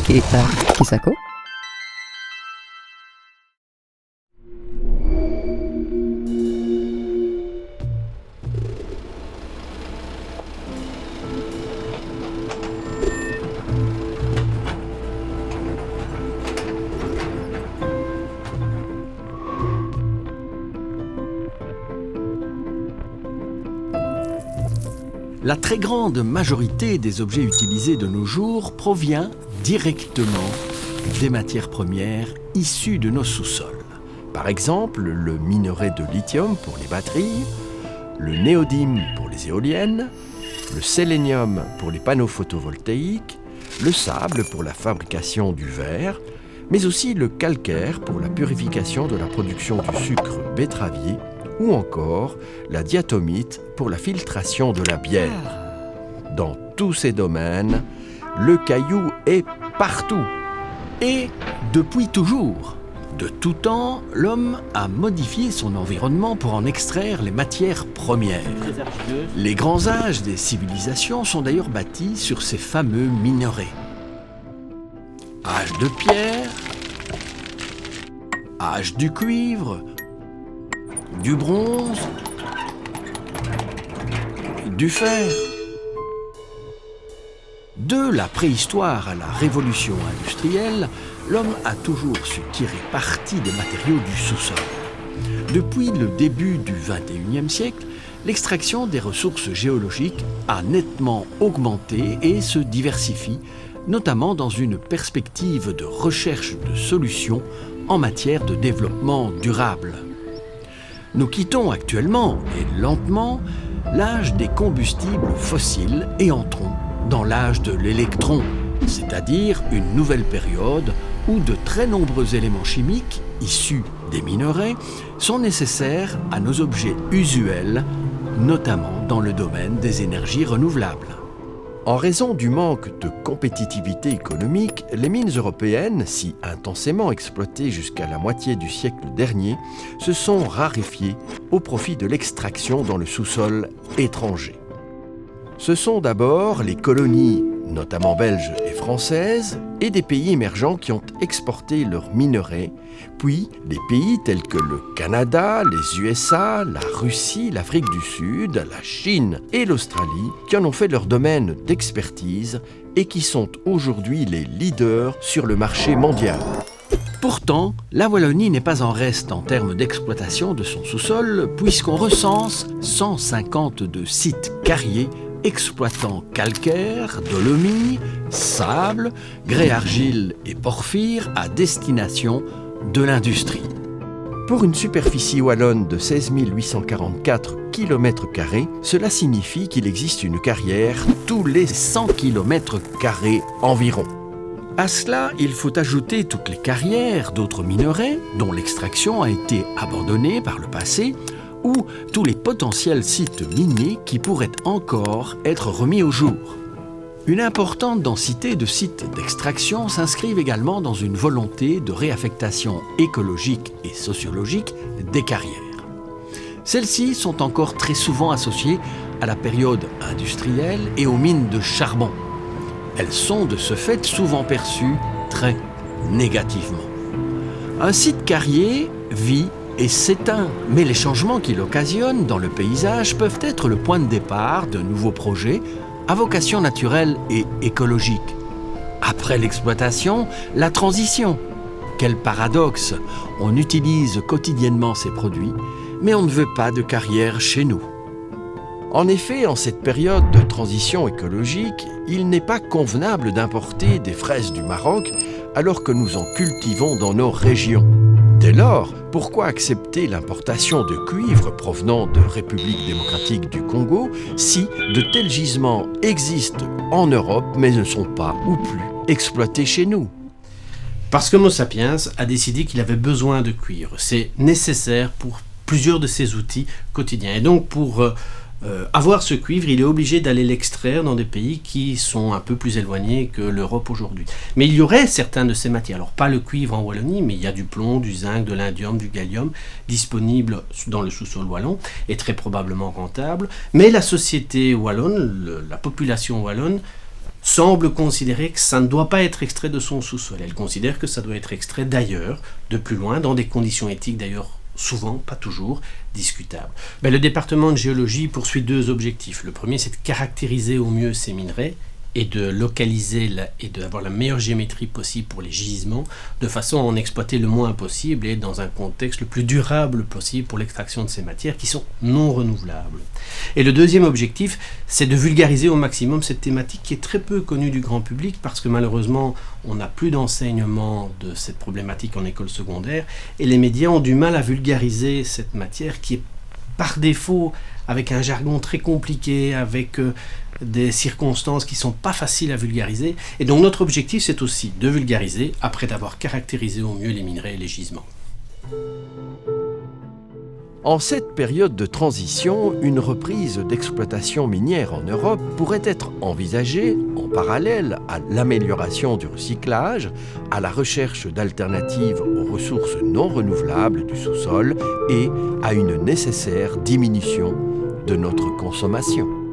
Kita Kisako. La très grande majorité des objets utilisés de nos jours provient directement des matières premières issues de nos sous-sols. Par exemple, le minerai de lithium pour les batteries, le néodyme pour les éoliennes, le sélénium pour les panneaux photovoltaïques, le sable pour la fabrication du verre, mais aussi le calcaire pour la purification de la production du sucre betteravier, ou encore la diatomite pour la filtration de la bière. Dans tous ces domaines, le caillou est partout. Et depuis toujours, de tout temps, l'homme a modifié son environnement pour en extraire les matières premières. Les grands âges des civilisations sont d'ailleurs bâtis sur ces fameux minerais. Âge de pierre, âge du cuivre, du bronze, du fer. De la préhistoire à la révolution industrielle, l'homme a toujours su tirer parti des matériaux du sous-sol. Depuis le début du XXIe siècle, l'extraction des ressources géologiques a nettement augmenté et se diversifie, notamment dans une perspective de recherche de solutions en matière de développement durable. Nous quittons actuellement, et lentement, l'âge des combustibles fossiles et entrons dans l'âge de l'électron, c'est-à-dire une nouvelle période où de très nombreux éléments chimiques, issus des minerais, sont nécessaires à nos objets usuels, notamment dans le domaine des énergies renouvelables. En raison du manque de compétitivité économique, les mines européennes, si intensément exploitées jusqu'à la moitié du siècle dernier, se sont raréfiées au profit de l'extraction dans le sous-sol étranger. Ce sont d'abord les colonies, notamment belges et françaises, et des pays émergents qui ont exporté leurs minerais, puis des pays tels que le Canada, les USA, la Russie, l'Afrique du Sud, la Chine et l'Australie, qui en ont fait leur domaine d'expertise et qui sont aujourd'hui les leaders sur le marché mondial. Pourtant, la Wallonie n'est pas en reste en termes d'exploitation de son sous-sol, puisqu'on recense 152 sites carriers exploitant calcaire, dolomie, sable, grès-argile et porphyre à destination de l'industrie. Pour une superficie wallonne de 16 844 km², cela signifie qu'il existe une carrière tous les 100 km² environ. À cela, il faut ajouter toutes les carrières d'autres minerais dont l'extraction a été abandonnée par le passé, ou tous les potentiels sites miniers qui pourraient encore être remis au jour. Une importante densité de sites d'extraction s'inscrivent également dans une volonté de réaffectation écologique et sociologique des carrières. Celles-ci sont encore très souvent associées à la période industrielle et aux mines de charbon. Elles sont de ce fait souvent perçues très négativement. Un site carrier vit et s'éteint, mais les changements qu'il occasionne dans le paysage peuvent être le point de départ de nouveaux projets à vocation naturelle et écologique. Après l'exploitation, la transition. Quel paradoxe! On utilise quotidiennement ces produits, mais on ne veut pas de carrière chez nous. En effet, en cette période de transition écologique, il n'est pas convenable d'importer des fraises du Maroc alors que nous en cultivons dans nos régions. Dès lors, pourquoi accepter l'importation de cuivre provenant de République démocratique du Congo si de tels gisements existent en Europe mais ne sont pas ou plus exploités chez nous? Parce que Homo sapiens a décidé qu'il avait besoin de cuivre. C'est nécessaire pour plusieurs de ses outils quotidiens. Et donc pour avoir ce cuivre, il est obligé d'aller l'extraire dans des pays qui sont un peu plus éloignés que l'Europe aujourd'hui. Mais il y aurait certaines de ces matières, alors pas le cuivre en Wallonie, mais il y a du plomb, du zinc, de l'indium, du gallium, disponibles dans le sous-sol wallon et très probablement rentables. Mais la société wallonne, la population wallonne, semble considérer que ça ne doit pas être extrait de son sous-sol. Elle considère que ça doit être extrait d'ailleurs, de plus loin, dans des conditions éthiques d'ailleurs souvent, pas toujours, discutables. Le département de géologie poursuit 2 objectifs. Le premier, c'est de caractériser au mieux ces minerais et de localiser et d'avoir la meilleure géométrie possible pour les gisements, de façon à en exploiter le moins possible et dans un contexte le plus durable possible pour l'extraction de ces matières qui sont non renouvelables. Et le deuxième objectif, c'est de vulgariser au maximum cette thématique qui est très peu connue du grand public parce que malheureusement, on n'a plus d'enseignement de cette problématique en école secondaire et les médias ont du mal à vulgariser cette matière qui est par défaut avec un jargon très compliqué, avec des circonstances qui ne sont pas faciles à vulgariser. Et donc notre objectif, c'est aussi de vulgariser après d'avoir caractérisé au mieux les minerais et les gisements. En cette période de transition, une reprise d'exploitation minière en Europe pourrait être envisagée en parallèle à l'amélioration du recyclage, à la recherche d'alternatives aux ressources non renouvelables du sous-sol et à une nécessaire diminution de notre consommation.